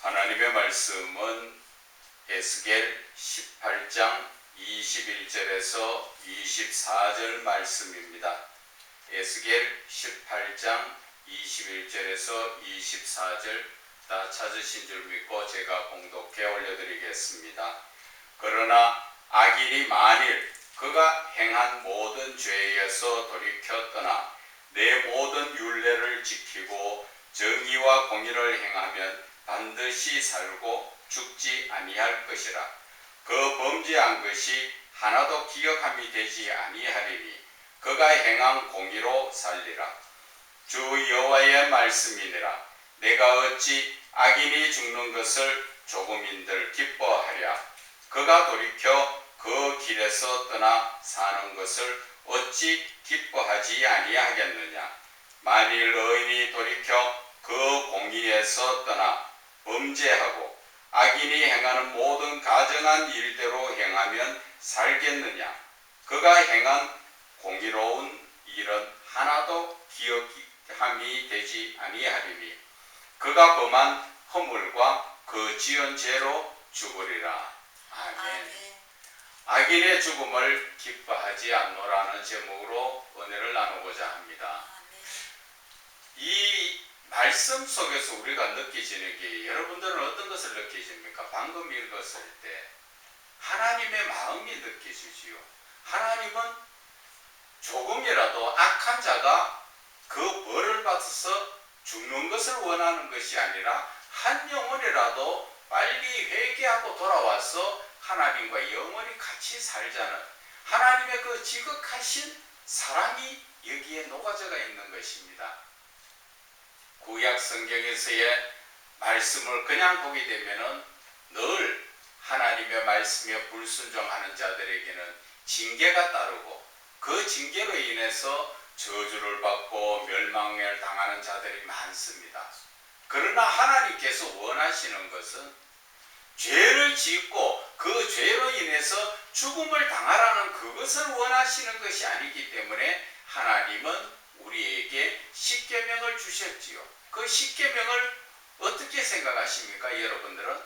하나님의 말씀은 에스겔 18장 21절에서 24절 말씀입니다. 에스겔 18장 21절에서 24절 다 찾으신 줄 믿고 제가 봉독해 올려드리겠습니다. 그러나 악인이 만일 그가 행한 모든 죄에서 돌이켜 떠나 내 모든 율례를 지키고 정의와 공의를 행하면 반드시 살고 죽지 아니할 것이라. 그 범죄한 것이 하나도 기억함이 되지 아니하리니 그가 행한 공의로 살리라. 주 여호와의 말씀이니라. 내가 어찌 악인이 죽는 것을 조금인들 기뻐하랴. 그가 돌이켜 그 길에서 떠나 사는 것을 어찌 기뻐하지 아니하겠느냐. 만일 의인이 돌이켜 그 공의에서 떠나 범죄하고 악인이 행하는 모든 가증한 일대로 행하면 살겠느냐. 그가 행한 공의로운 일은 하나도 기억함이 되지 아니하리니 그가 범한 허물과 그 지은 죄로 죽으리라. 아멘. 악인의 죽음을 기뻐하지 않노라는 제목으로 은혜를 나누고자 합니다. 이 말씀 속에서 우리가 느끼시는 게, 여러분들은 어떤 것을 느끼십니까? 방금 읽었을 때 하나님의 마음이 느껴지지요. 하나님은 조금이라도 악한 자가 그 벌을 받아서 죽는 것을 원하는 것이 아니라 한 영혼이라도 빨리 회개하고 돌아와서 하나님과 영원히 같이 살자는 하나님의 그 지극하신 사랑이 여기에 녹아져 있는 것입니다. 구약 성경에서의 말씀을 그냥 보게 되면은 늘 하나님의 말씀에 불순종하는 자들에게는 징계가 따르고 그 징계로 인해서 저주를 받고 멸망을 당하는 자들이 많습니다. 그러나 하나님께서 원하시는 것은 죄를 짓고 그 죄로 인해서 죽음을 당하라는 그것을 원하시는 것이 아니기 때문에 하나님은 우리에게 십계명을 주셨지요. 그 십계명을 어떻게 생각하십니까? 여러분들은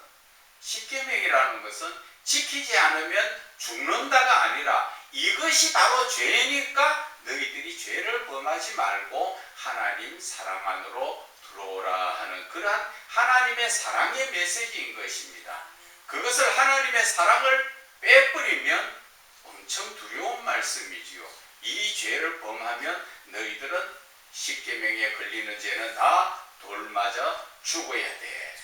십계명이라는 것은 지키지 않으면 죽는다가 아니라 이것이 바로 죄니까 너희들이 죄를 범하지 말고 하나님 사랑 안으로 들어오라 하는 그러한 하나님의 사랑의 메시지인 것입니다. 그것을 하나님의 사랑을 빼버리면 엄청 두려운 말씀이지요. 이 죄를 범하면 너희들은 십계명에 걸리는 죄는 다 돌맞아 죽어야 돼.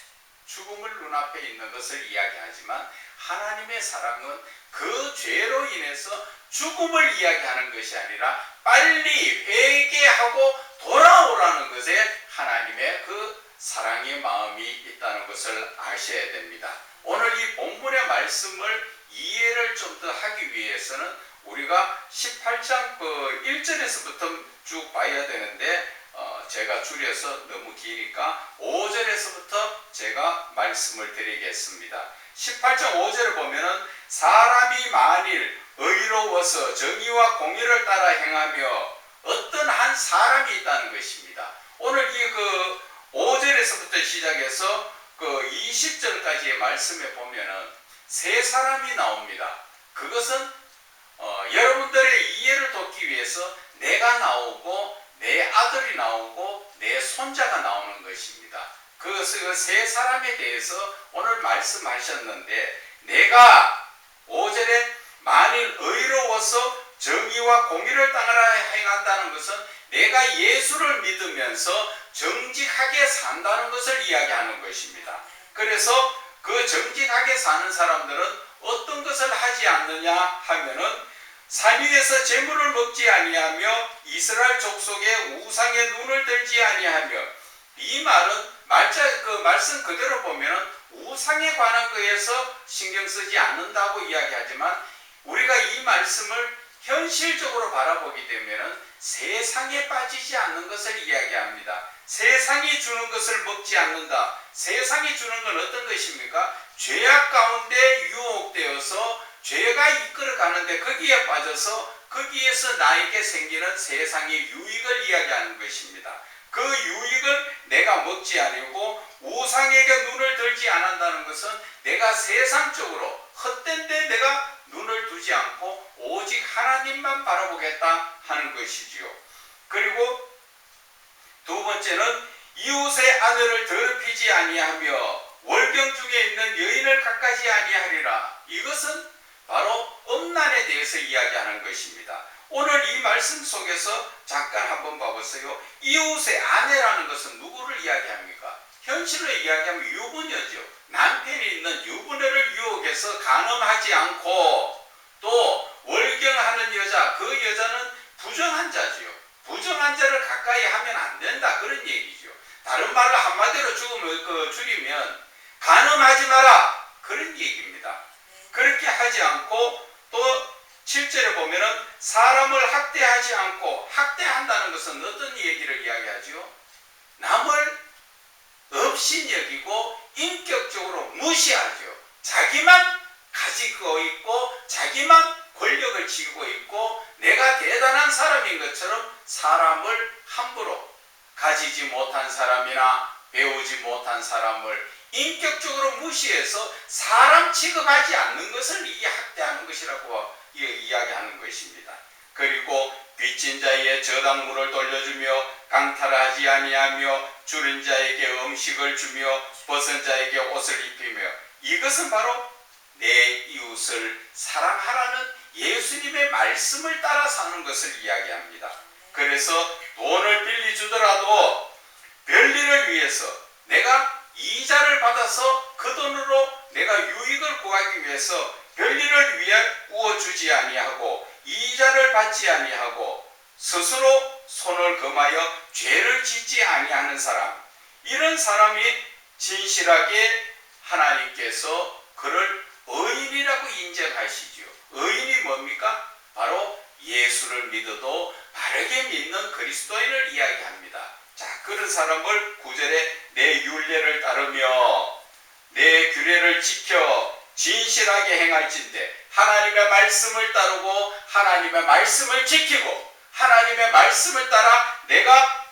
죽음을 눈앞에 있는 것을 이야기하지만 하나님의 사랑은 그 죄로 인해서 죽음을 이야기하는 것이 아니라 빨리 회개하고 돌아오라는 것에 하나님의 그 사랑의 마음이 있다는 것을 아셔야 됩니다. 오늘 이 본문의 말씀을 이해를 좀 더 하기 위해서는 우리가 18장 1절에서부터 쭉 봐야 되는데 제가 줄여서 너무 기니까 5절에서부터 제가 말씀을 드리겠습니다. 18장 5절을 보면은 사람이 만일 의로워서 정의와 공의를 따라 행하며 어떤 한 사람이 있다는 것입니다. 오늘 이 5절에서부터 시작해서 20절까지의 말씀에 보면은 세 사람이 나옵니다. 그것은 여러분들의 이해를 돕기 위해서 내가 나오고 내 아들이 나오고 내 손자가 나오는 것입니다. 그 세 사람에 대해서 오늘 말씀하셨는데 내가 5절에 만일 의로워서 정의와 공의를 따라 행한다는 것은 내가 예수를 믿으면서 정직하게 산다는 것을 이야기하는 것입니다. 그래서 그 정직하게 사는 사람들은 어떤 것을 하지 않느냐 하면은 산 위에서 재물을 먹지 아니하며 이스라엘 족속의 우상에 눈을 들지 아니하며, 이 말은 말씀 그대로 보면 우상에 관한 거에서 신경 쓰지 않는다고 이야기하지만 우리가 이 말씀을 현실적으로 바라보게 되면 세상에 빠지지 않는 것을 이야기합니다. 세상이 주는 것을 먹지 않는다. 세상이 주는 건 어떤 것입니까? 죄악 가운데 유혹되어서 죄가 이끌어 가는데 거기에 빠져서 거기에서 나에게 생기는 세상의 유익을 이야기하는 것입니다. 그 유익을 내가 먹지 아니고 우상에게 눈을 들지 않는다는 것은 내가 세상적으로 헛된 데 내가 눈을 두지 않고 오직 하나님만 바라보겠다 하는 것이지요. 그리고 두 번째는 이웃의 아내를 더럽히지 아니하며 월경 중에 있는 여인을 가까이 아니하리라. 이것은 바로 음란에 대해서 이야기하는 것입니다. 오늘 이 말씀 속에서 잠깐 한번 봐보세요. 이웃의 아내라는 것은 누구를 이야기합니까? 현실로 이야기하면 유부녀죠. 남편이 있는 유부녀를 유혹해서 간음하지 않고 또 월경하는 여자, 그 여자는 부정한 자지요. 부정한 자를 가까이 하면 안 된다, 그런 얘기죠. 다른 말로 한마디로 줄이면 간음하지 마라, 그런 얘기입니다. 그렇게 하지 않고 또 7절에 보면은 사람을 학대하지 않고, 학대한다는 것은 어떤 얘기를 이야기하죠? 남을 없인 여기고 인격적으로 무시하죠. 자기만 가지고 있고 자기만 권력을 쥐고 있고 내가 대단한 사람인 것처럼 사람을 함부로 가지지 못한 사람이나 배우지 못한 사람을 인격적으로 무시해서 사람 취급하지 않는 것을 이게 학대하는 것이라고 이야기하는 것입니다. 그리고 빚진 자에게 저당물을 돌려주며 강탈하지 아니하며 줄인 자에게 음식을 주며 벗은 자에게 옷을 입히며, 이것은 바로 내 이웃을 사랑하라는 예수님의 말씀을 따라 사는 것을 이야기합니다. 그래서 돈을 빌려주더라도 별일을 위해서 내가 이자를 받아서 그 돈으로 내가 유익을 구하기 위해서 별일을 위해 구워주지 아니하고 이자를 받지 아니하고 스스로 손을 금하여 죄를 짓지 아니하는 사람, 이런 사람이 진실하게 하나님께서 그를 의인이라고 인정하시죠. 의인이 뭡니까? 바로 예수를 믿어도 바르게 믿는 그리스도인을 이야기합니다. 자, 그런 사람을 9절에 내 율례를 따르며 내 규례를 지켜 진실하게 행할진대, 하나님의 말씀을 따르고 하나님의 말씀을 지키고 하나님의 말씀을 따라 내가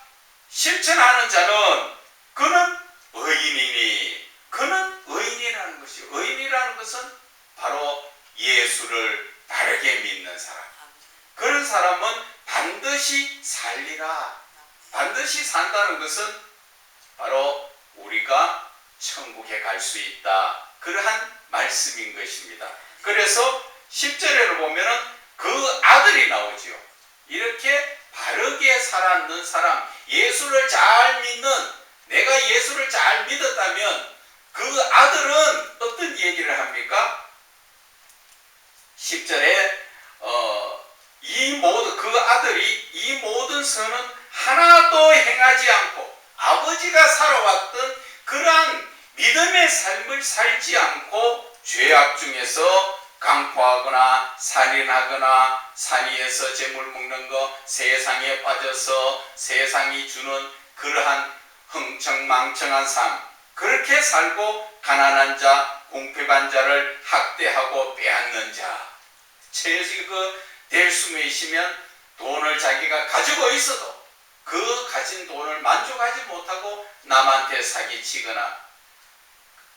실천하는 자는 그는 의인이니, 그는 의인이라는 것이요. 의인이라는 것은 바로 예수를 바르게 믿는 사람. 그런 사람은 반드시 살리라. 반드시 산다는 것은 바로 우리가 천국에 갈 수 있다, 그러한 말씀인 것입니다. 그래서 10절에 보면은 그 아들이 나오죠. 이렇게 바르게 살았는 사람, 예수를 잘 믿는, 내가 예수를 잘 믿었다면 그 아들은 어떤 얘기를 합니까? 10절에 그 아들이 이 모든 선은 하나도 행하지 않고 아버지가 살아왔던 그러한 믿음의 삶을 살지 않고 죄악 중에서 강포하거나 살인하거나 산위에서 재물 먹는 거, 세상에 빠져서 세상이 주는 그러한 흥청망청한 삶, 그렇게 살고 가난한 자, 궁핍한 자를 학대하고 빼앗는 자, 될 수에 있으면 돈을 자기가 가지고 있어도 그 가진 돈을 만족하지 못하고 남한테 사기치거나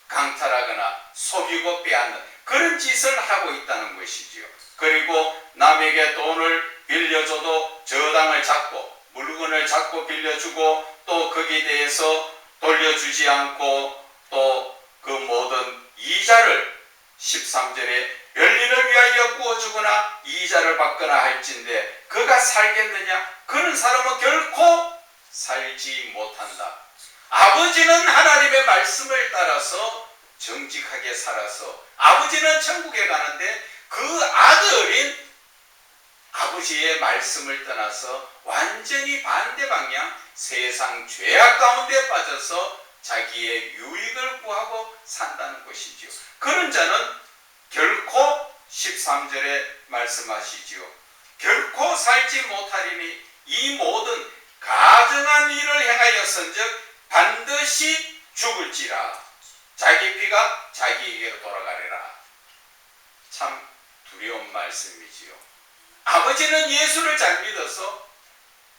강탈하거나 속이고 빼앗는 그런 짓을 하고 있다는 것이지요. 그리고 남에게 돈을 빌려줘도 저당을 잡고 물건을 잡고 빌려주고 또 거기에 대해서 돌려주지 않고 또 그 모든 이자를 13절에 별일을 위하여 구워주거나 이자를 받거나 할진대 그가 살겠느냐? 그런 사람은 결코 살지 못한다. 아버지는 하나님의 말씀을 따라서 정직하게 살아서 아버지는 천국에 가는데 그 아들인 아버지의 말씀을 떠나서 완전히 반대 방향 세상 죄악 가운데 빠져서 자기의 유익을 구하고 산다는 것이지요. 그런 자는 결코 13절에 말씀하시지요. 결코 살지 못하리니 이 모든 가증한 일을 행하였은즉 반드시 죽을지라. 자기 피가 자기에게로 돌아가리라. 참 두려운 말씀이지요. 아버지는 예수를 잘 믿어서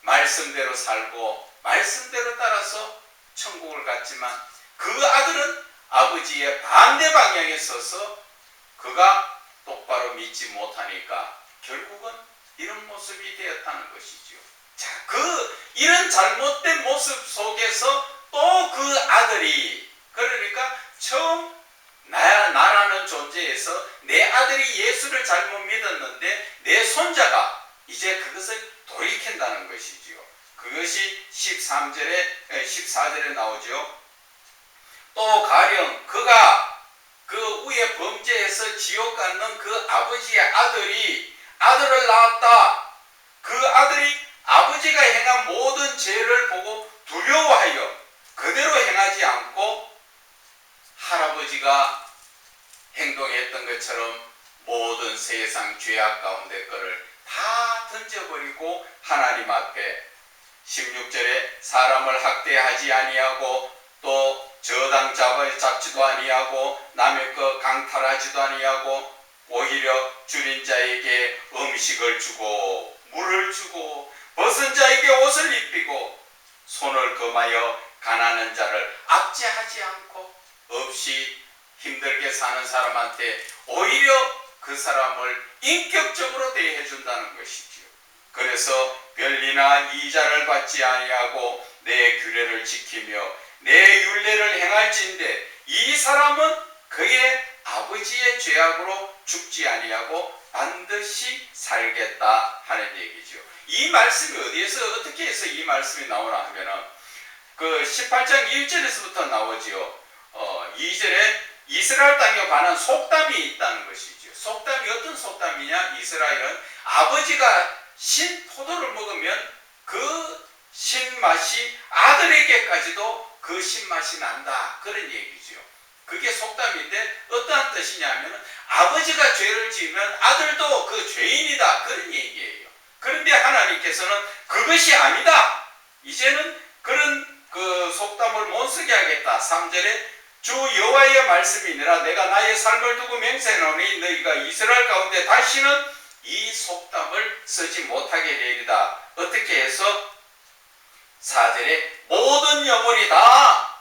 말씀대로 살고 말씀대로 따라서 천국을 갔지만 그 아들은 아버지의 반대 방향에 서서 그가 똑바로 믿지 못하니까 결국은 이런 모습이 되었다는 것이죠. 자, 이런 잘못된 모습 속에서 또 그 아들이, 그러니까 처음 나라는 존재에서 내 아들이 예수를 잘못 믿었는데 내 손자가 이제 그것을 돌이킨다는 것이지요. 그것이 14절에 나오죠. 또 가령 그가 그 위에 범죄해서 지옥 갔는 그 아버지의 아들을 낳았다. 그 아들이 아버지가 행한 모든 죄를 보고 두려워하여 그대로 행하지 않고 할아버지가 행동했던 것처럼 모든 세상 죄악 가운데 거를 다 던져버리고 하나님 앞에 16절에 사람을 학대하지 아니하고 또 저당 잡지도 아니하고 남의 것 강탈하지도 아니하고 오히려 줄인 자에게 음식을 주고 물을 주고 벗은 자에게 옷을 입히고 손을 금하여 가난한 자를 압제하지 않고 없이 힘들게 사는 사람한테 오히려 그 사람을 인격적으로 대해준다는 것이지요. 그래서 별리나 이자를 받지 아니하고 내 규례를 지키며 내 율례를 행할진대 이 사람은 그의 아버지의 죄악으로 죽지 아니하고 반드시 살겠다 하는 얘기죠. 이 말씀이 어디에서 어떻게 해서 이 말씀이 나오나 하면은 그 18장 1절에서부터 나오지요. 2절에 이스라엘 땅에 관한 속담이 있다는 것이죠. 속담이 어떤 속담이냐? 이스라엘은 아버지가 신 포도를 먹으면 그 신맛이 아들에게까지도 그 신맛이 난다. 그런 얘기죠. 그게 속담인데 어떠한 뜻이냐면 아버지가 죄를 지으면 아들도 그 죄인이다. 그런 얘기예요. 그런데 하나님께서는 그것이 아니다. 이제는 그런 그 속담을 못 쓰게 하겠다. 3절에 주 여호와의 말씀이니라 내가 나의 삶을 두고 맹세하노니 너희가 이스라엘 가운데 다시는 이 속담을 쓰지 못하게 되리다. 어떻게 해서 4절에 모든 영혼이 다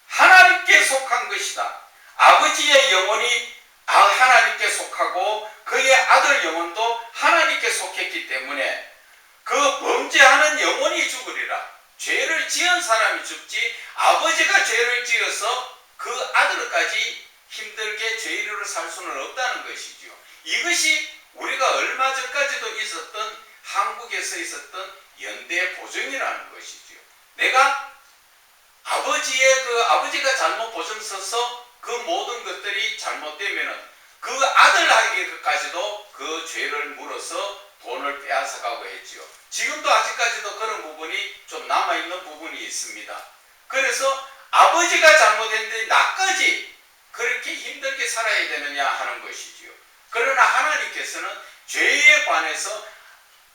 하나님께 속한 것이다. 아버지의 영혼이 하나님께 속하고 그의 아들 영혼도 하나님께 속했기 때문에 그 범죄하는 영혼이 죽으리라. 죄를 지은 사람이 죽지 아버지가 죄를 지어서 그 아들까지 힘들게 죄인으로 살 수는 없다는 것이죠. 이것이 우리가 얼마 전까지도 있었던 한국에서 있었던 연대 보증이라는 것이죠. 내가 아버지가 잘못 보증 서서 그 모든 것들이 잘못되면은 그 아들에게까지도 그 죄를 물어서 돈을 빼앗아가고 했지요. 지금도 아직까지도 그런 부분이 좀 남아있는 부분이 있습니다. 그래서 아버지가 잘못했는데 나까지 그렇게 힘들게 살아야 되느냐 하는 것이지요. 그러나 하나님께서는 죄에 관해서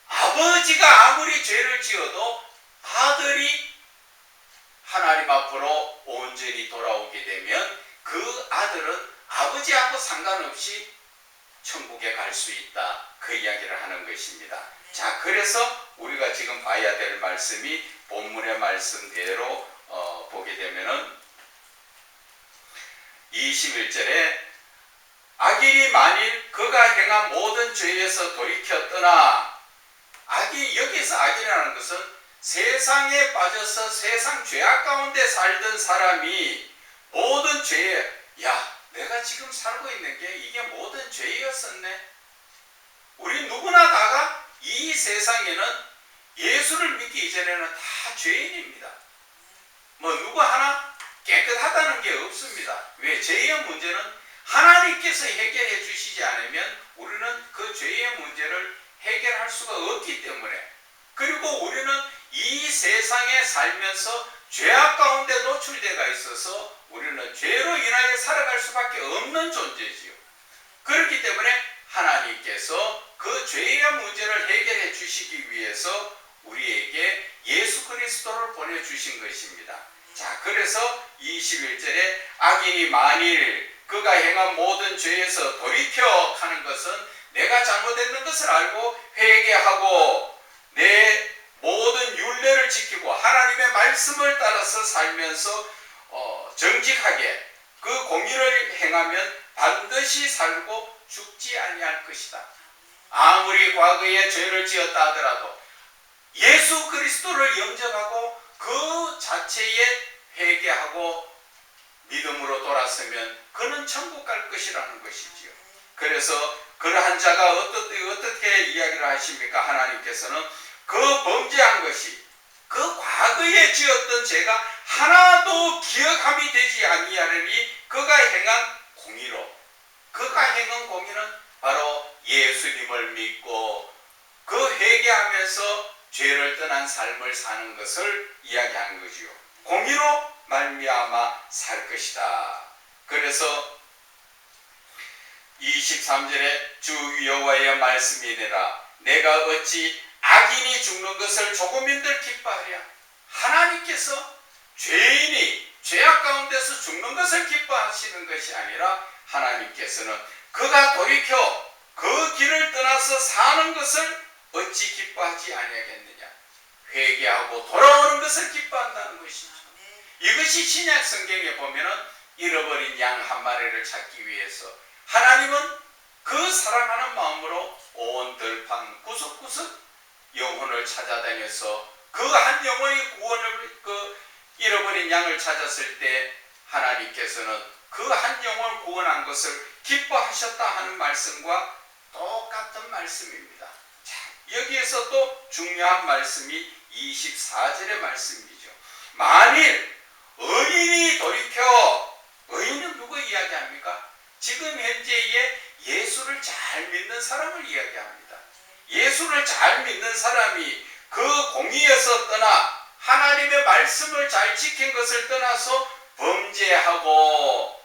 아버지가 아무리 죄를 지어도 아들이 하나님 앞으로 온전히 돌아오게 되면 그 아들은 아버지하고 상관없이 천국에 갈 수 있다. 그 이야기를 하는 것입니다. 자, 그래서 우리가 지금 봐야 될 말씀이 본문의 말씀대로 보게 되면은 21절에 악인이 만일 그가 행한 모든 죄에서 돌이켜 떠나 여기서 악인이라는 것은 세상에 빠져서 세상 죄악 가운데 살던 사람이 모든 죄에 내가 지금 살고 있는 게 이게 모든 죄였었네. 우리 누구나 다가 이 세상에는 예수를 믿기 이전에는 다 죄인입니다. 누구 하나 깨끗하다는 게 없습니다. 왜? 죄의 문제는 하나님께서 해결해 주시지 않으면 우리는 그 죄의 문제를 해결할 수가 없기 때문에, 그리고 우리는 이 세상에 살면서 죄악 가운데 노출되어 있어서 우리는 죄로 인하여 살아갈 수밖에 없는 존재지요. 그렇기 때문에 하나님께서 그 죄의 문제를 해결해 주시기 위해서 우리에게 예수 그리스도를 보내주신 것입니다. 자, 그래서 21절에 악인이 만일 그가 행한 모든 죄에서 돌이켜 하는 것은 내가 잘못했는 것을 알고 회개하고 내 모든 율례를 지키고 하나님의 말씀을 따라서 살면서 정직하게 그 공의를 행하면 반드시 살고 죽지 아니할 것이다. 아무리 과거에 죄를 지었다 하더라도 예수 그리스도를 영접하고 그 자체에 회개하고 믿음으로 돌아서면 그는 천국 갈 것이라는 것이지요. 그래서 그러한 자가 어떻게 이야기를 하십니까? 하나님께서는 그 범죄한 것이 그 과거에 지었던 죄가 하나도 기억함이 되지 아니하리니 그가 행한 공의로, 그가 행한 공의는 바로 예수님을 믿고 그 회개하면서 죄를 떠난 삶을 사는 것을 이야기하는 거지요. 공의로 말미암아 살 것이다. 그래서 23절에 주 여호와의 말씀이니라 내가 어찌 악인이 죽는 것을 조금인들 기뻐하랴. 하나님께서 죄인이 죄악 가운데서 죽는 것을 기뻐하시는 것이 아니라 하나님께서는 그가 돌이켜 그 길을 떠나서 사는 것을 어찌 기뻐하지 아니하겠느냐. 회개하고 돌아오는 것을 기뻐한다는 것이죠. 이것이 신약 성경에 보면은 잃어버린 양 한 마리를 찾기 위해서 하나님은 그 사랑하는 마음으로 온 들판 구석구석 영혼을 찾아다녀서 그 한 영혼이 잃어버린 양을 찾았을 때 하나님께서는 그 한 영혼을 구원한 것을 기뻐하셨다 하는 말씀과 똑같은 말씀입니다. 자, 여기에서 또 중요한 말씀이 24절의 말씀이죠. 만일 의인이 돌이켜, 의인은 누구 이야기합니까? 지금 현재의 예수를 잘 믿는 사람을 이야기합니다. 예수를 잘 믿는 사람이 그 공의에서 떠나 하나님의 말씀을 잘 지킨 것을 떠나서 범죄하고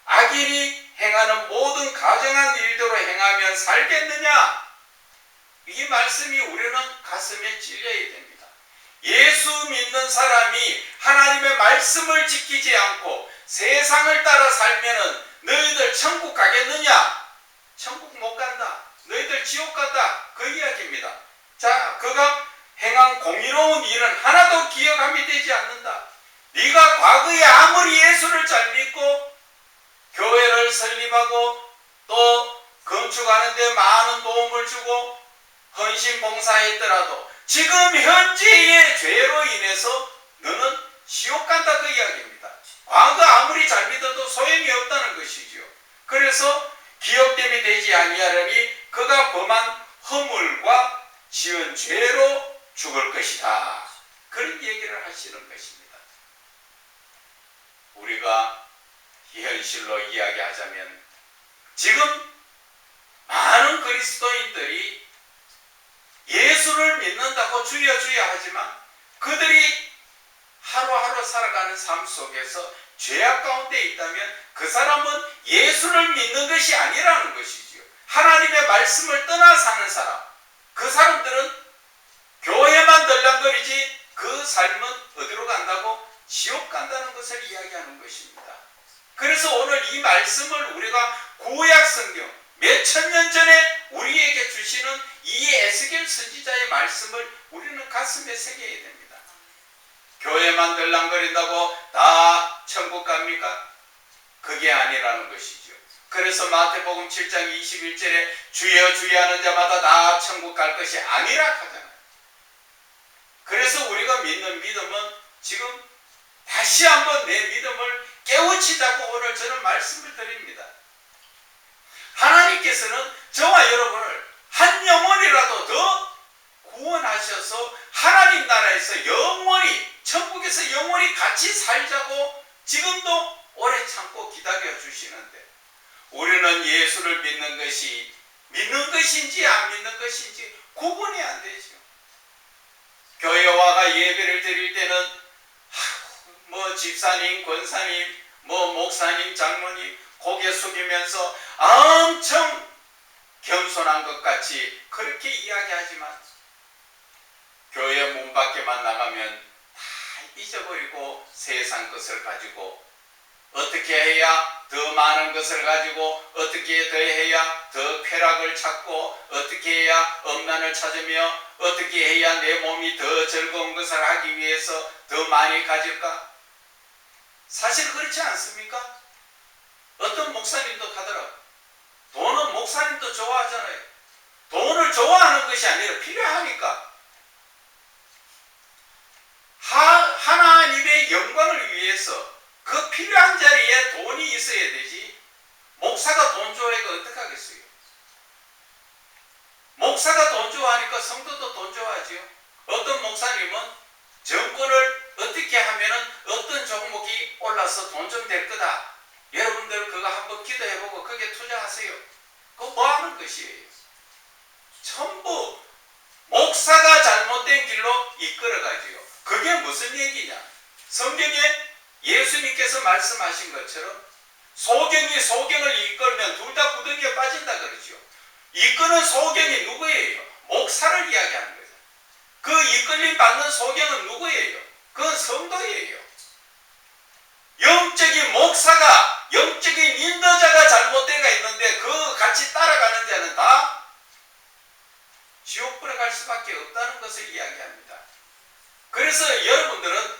악인이 행하는 모든 가정한 일대로 행하면 살겠느냐? 이 말씀이 우리는 가슴에 찔려야 됩니다. 예수 믿는 사람이 하나님의 말씀을 지키지 않고 세상을 따라 살면은 너희들 천국 가겠느냐? 천국 못 간다. 너희들 지옥 간다. 그 이야기입니다. 자, 그가 행한 공의로운 일은 하나도 기억함이 되지 않는다. 네가 과거에 아무리 예수를 잘 믿고 교회를 설립하고 또 건축하는 데 많은 도움을 주고 헌신 봉사했더라도 지금 현재의 죄로 인해서 너는 지옥 간다 그 이야기입니다. 과거 아무리 잘 믿어도 소용이 없다는 것이죠. 그래서 기억됨이 되지 아니하려니 그가 범한 허물과 지은 죄로 죽을 것이다. 그런 얘기를 하시는 것입니다. 우리가 현실로 이야기하자면 지금 많은 그리스도인들이 예수를 믿는다고 주여 주여 하지만 그들이 하루하루 살아가는 삶 속에서 죄악 가운데 있다면 그 사람은 예수를 믿는 것이 아니라는 것이지요. 하나님의 말씀을 떠나 사는 사람, 그 사람들은 교회만 덜랑거리지 그 삶은 어디로 간다고? 지옥 간다는 것을 이야기하는 것입니다. 그래서 오늘 이 말씀을 우리가 구약 성경 몇천 년 전에 우리에게 주시는 이 에스겔 선지자의 말씀을 우리는 가슴에 새겨야 됩니다. 교회만 덜랑거린다고 다 천국 갑니까? 그게 아니라는 것이죠. 그래서 마태복음 7장 21절에 주여 주여 하는 자마다 다 천국 갈 것이 아니라 하잖아요. 그래서 우리가 믿는 믿음은 지금 다시 한번 내 믿음을 깨우치자고 오늘 저는 말씀을 드립니다. 하나님께서는 저와 여러분을 한 영혼이라도 더 구원하셔서 하나님 나라에서 영원히 천국에서 영원히 같이 살자고 지금도 오래 참고 기다려 주시는데 우리는 예수를 믿는 것인지 안 믿는 것인지 구분이 안 되죠. 교회 와가 예배를 드릴 때는 뭐 집사님, 권사님, 뭐 목사님, 장로님 고개 숙이면서 엄청 겸손한 것 같이 그렇게 이야기하지만 교회 문 밖에만 나가면 다 잊어버리고 세상 것을 가지고 어떻게 해야 더 많은 것을 가지고 어떻게 더 해야 더 쾌락을 찾고 어떻게 해야 엄난을 찾으며 어떻게 해야 내 몸이 더 즐거운 것을 하기 위해서 더 많이 가질까? 사실 그렇지 않습니까? 목사님도 가더라고. 돈은 목사님도 좋아하잖아요. 돈을 좋아하는 것이 아니라 필요하니까. 하나님의 영광을 위해서 그 필요한 자리에 돈이 있어야 되지. 목사가 돈 좋아하니까 어떡하겠어요? 목사가 돈 좋아하니까 성도도 돈 좋아하지요. 어떤 목사님은 정권을 어떻게 하면은 어떤 종목이 올라서 돈 좀 될 거다. 여러분들 그거 한번 기도해보고 거기에 투자하세요. 그거 뭐 하는 것이에요? 전부 목사가 잘못된 길로 이끌어가지요. 그게 무슨 얘기냐? 성경에 예수님께서 말씀하신 것처럼 소경이 소경을 이끌면 둘 다 구덩이에 빠진다 그러죠. 이끄는 소경이 누구예요? 목사를 이야기하는 거죠. 그 이끌림 받는 소경은 누구예요? 그건 성도예요. 영적인 목사가, 영적인 인도자가 잘못되가 있는데 그 같이 따라가는 자는 다 지옥불에 갈 수밖에 없다는 것을 이야기합니다. 그래서 여러분들은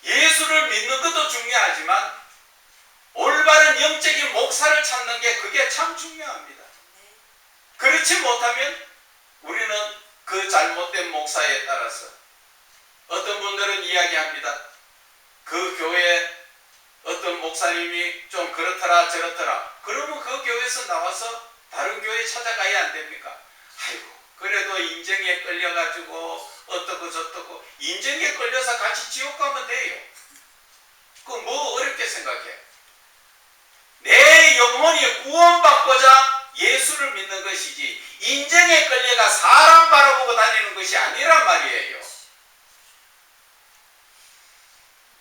예수를 믿는 것도 중요하지만 올바른 영적인 목사를 찾는 게 그게 참 중요합니다. 그렇지 못하면 우리는 그 잘못된 목사에 따라서 어떤 분들은 이야기합니다. 그 교회 어떤 목사님이 좀 그렇더라 저렇더라. 그러면 그 교회에서 나와서 다른 교회 찾아가야 안 됩니까? 아이고 그래도 인정에 끌려가지고 어떻고 저떻고 인정에 끌려서 같이 지옥 가면 돼요. 그 뭐 어렵게 생각해. 내 영혼이 구원받고자 예수를 믿는 것이지 인정에 끌려가 사람 바라보고 다니는 것이 아니란 말이에요.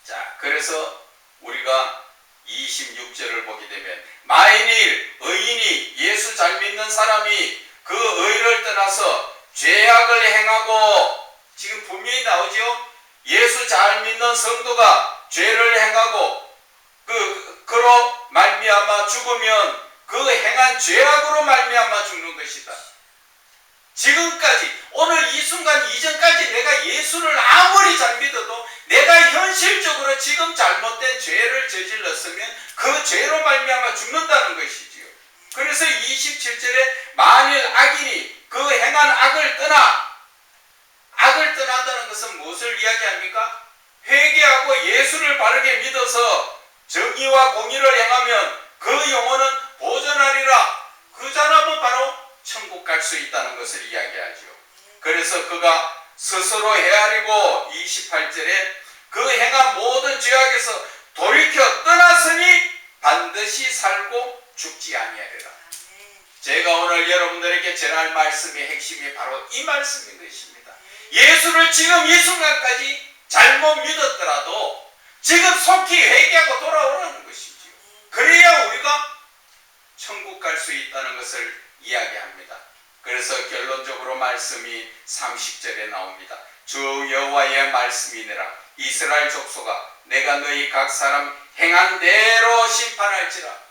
자, 그래서 우리가 26절을 보게 되면 만일 의인이 예수 잘 믿는 사람이 그 의를 떠나서 죄악을 행하고 지금 분명히 나오죠. 예수 잘 믿는 성도가 죄를 행하고 그로 말미암아 죽으면 그 행한 죄악으로 말미암아 죽는 것이다. 지금까지 오늘 이 순간 이전까지 내가 예수를 아무리 잘 믿어도 내가 현실적으로 지금 잘못된 죄를 저질렀으면 그 죄로 말미암아 죽는다는 것이지요. 그래서 27절에 만일 악인이 그 행한 악을 떠난다는 것은 무엇을 이야기합니까? 회개하고 예수를 바르게 믿어서 정의와 공의를 행하면 그 영혼은 보존하리라. 그 사람은 바로 천국 갈 수 있다는 것을 이야기하죠. 그래서 그가 스스로 헤아리고 28절에 그 행한 모든 죄악에서 돌이켜 떠났으니 반드시 살고 죽지 아니하리라. 제가 오늘 여러분들에게 전할 말씀의 핵심이 바로 이 말씀인 것입니다. 예수를 지금 이 순간까지 잘못 믿었더라도 지금 속히 회개하고 돌아오라는 것이지요. 그래야 우리가 천국 갈 수 있다는 것을 이야기합니다. 그래서 결론적으로 말씀이 30절에 나옵니다. 주 여호와의 말씀이니라. 이스라엘 족속아 내가 너희 각 사람 행한 대로 심판할지라.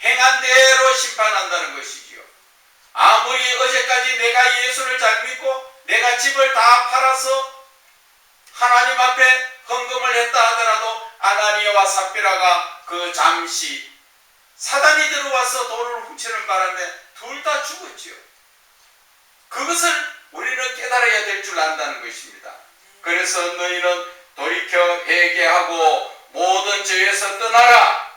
행한 대로 심판한다는 것이지요. 아무리 어제까지 내가 예수를 잘 믿고 내가 집을 다 팔아서 하나님 앞에 헌금을 했다 하더라도 아나니아와 삽비라가 그 잠시 사단이 들어와서 돈을 훔치는 바람에 둘 다 죽었지요. 그것을 우리는 깨달아야 될 줄 안다는 것입니다. 그래서 너희는 돌이켜 회개하고 모든 죄에서 떠나라.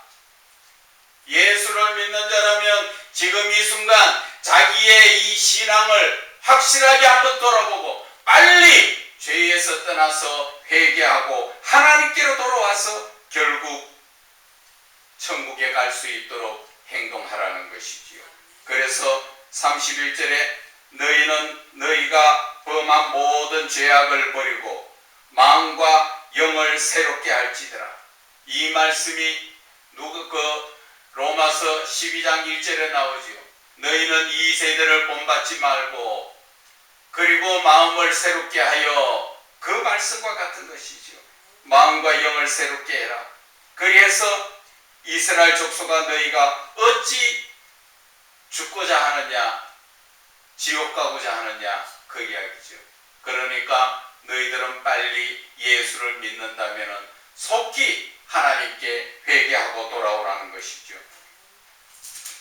예수를 믿는 자라면 지금 이 순간 자기의 이 신앙을 확실하게 한번 돌아보고 빨리 죄에서 떠나서 회개하고 하나님께로 돌아와서 결국 천국에 갈 수 있도록 행동하라는 것이지요. 그래서 31절에 너희는 너희가 범한 모든 죄악을 버리고 마음과 영을 새롭게 할지더라. 이 말씀이 로마서 12장 1절에 나오지요. 너희는 이 세대를 본받지 말고 그리고 마음을 새롭게 하여 그 말씀과 같은 것이지요. 마음과 영을 새롭게 해라. 그래서 이스라엘 족속아 너희가 어찌 죽고자 하느냐 지옥 가고자 하느냐 그 이야기죠. 그러니까 너희들은 빨리 예수를 믿는다면 속히 하나님께 회개하고 돌아오라. 돌아오라는 것이죠.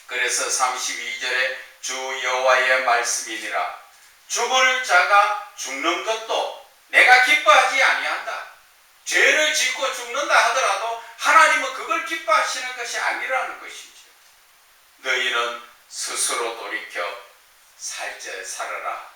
그래서 32절에 주 여호와의 말씀이니라. 죽을 자가 죽는 것도 내가 기뻐하지 아니한다. 죄를 짓고 죽는다 하더라도 하나님은 그걸 기뻐하시는 것이 아니라는 것이죠. 너희는 스스로 돌이켜 살아라.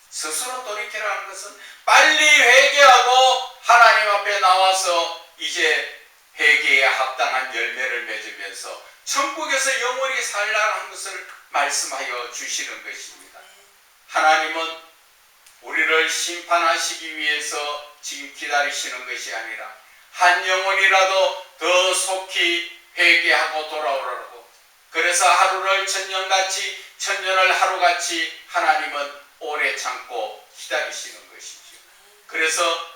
스스로 돌이켜라는 것은 빨리 회개하고 하나님 앞에 나와서 이제 회개에 합당한 열매를 맺으면서 천국에서 영원히 살라는 것을 말씀하여 주시는 것입니다. 하나님은 우리를 심판하시기 위해서 지금 기다리시는 것이 아니라 한 영혼이라도 더 속히 회개하고 돌아오라고. 그래서 하루를 천년같이, 천년을 하루같이 하나님은 오래 참고 기다리시는 것이죠. 그래서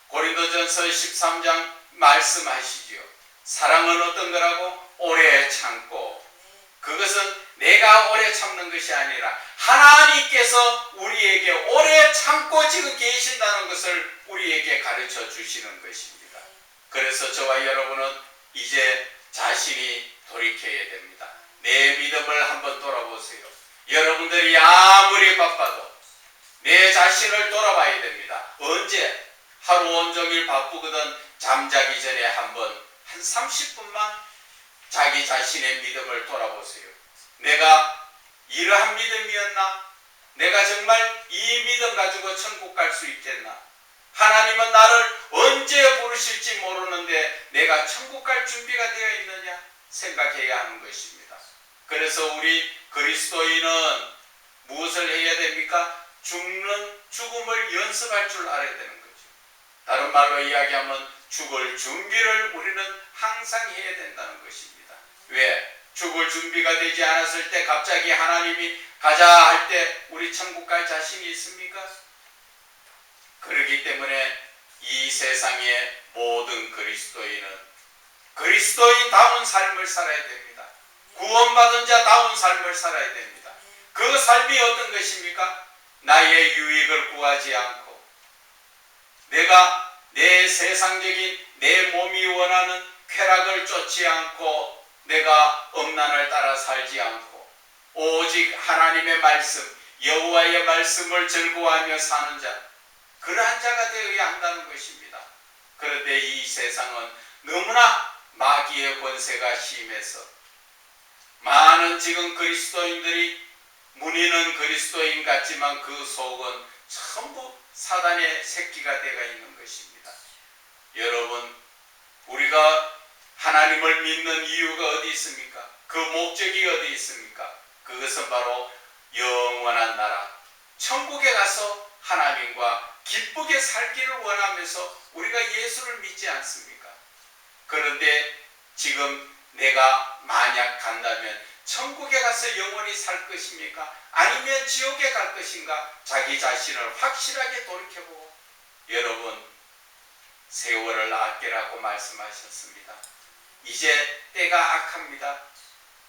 고린도전서 13장 말씀하시지요. 사랑은 어떤 거라고? 오래 참고. 그것은 내가 오래 참는 것이 아니라 하나님께서 우리에게 오래 참고 지금 계신다는 것을 우리에게 가르쳐 주시는 것입니다. 그래서 저와 여러분은 이제 자신이 돌이켜야 됩니다. 내 믿음을 한번 돌아보세요. 여러분들이 아무리 바빠도 내 자신을 돌아봐야 됩니다. 언제? 하루 온종일 바쁘거든 잠자기 전에 한번 한 30분만 자기 자신의 믿음을 돌아보세요. 내가 이러한 믿음이었나? 내가 정말 이 믿음 가지고 천국 갈 수 있겠나? 하나님은 나를 언제 부르실지 모르는데 내가 천국 갈 준비가 되어 있느냐? 생각해야 하는 것입니다. 그래서 우리 그리스도인은 무엇을 해야 됩니까? 죽음을 연습할 줄 알아야 되는 거죠. 다른 말로 이야기하면 죽을 준비를 우리는 항상 해야 된다는 것입니다. 왜? 죽을 준비가 되지 않았을 때 갑자기 하나님이 가자 할 때 우리 천국 갈 자신이 있습니까? 그렇기 때문에 이 세상의 모든 그리스도인은 그리스도인다운 삶을 살아야 됩니다. 구원받은 자다운 삶을 살아야 됩니다. 그 삶이 어떤 것입니까? 나의 유익을 구하지 않고 내가 내 세상적인 내 몸이 원하는 쾌락을 쫓지 않고 내가 엄난을 따라 살지 않고 오직 하나님의 말씀 여호와의 말씀을 즐거워하며 사는 자, 그러한 자가 되어야 한다는 것입니다. 그런데 이 세상은 너무나 마귀의 권세가 심해서 많은 지금 그리스도인들이 문의는 그리스도인 같지만 그 속은 전부 사단의 새끼가 되어 있는 것입니다. 여러분, 우리가 하나님을 믿는 이유가 어디 있습니까? 그 목적이 어디 있습니까? 그것은 바로 영원한 나라, 천국에 가서 하나님과 기쁘게 살기를 원하면서 우리가 예수를 믿지 않습니까? 그런데 지금 내가 만약 간다면 천국에 가서 영원히 살 것입니까? 아니면 지옥에 갈 것인가? 자기 자신을 확실하게 돌이켜보고, 여러분, 세월을 아끼라고 말씀하셨습니다. 이제 때가 악합니다.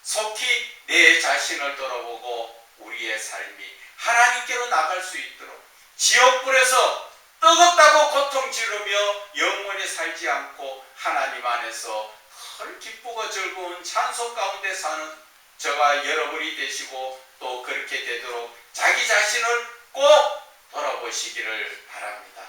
속히 내 자신을 돌아보고 우리의 삶이 하나님께로 나갈 수 있도록 지옥불에서 뜨겁다고 고통 지르며 영원히 살지 않고 하나님 안에서 헐 기쁘고 즐거운 찬송 가운데 사는 저와 여러분이 되시고 또 그렇게 되도록 자기 자신을 꼭 돌아보시기를 바랍니다.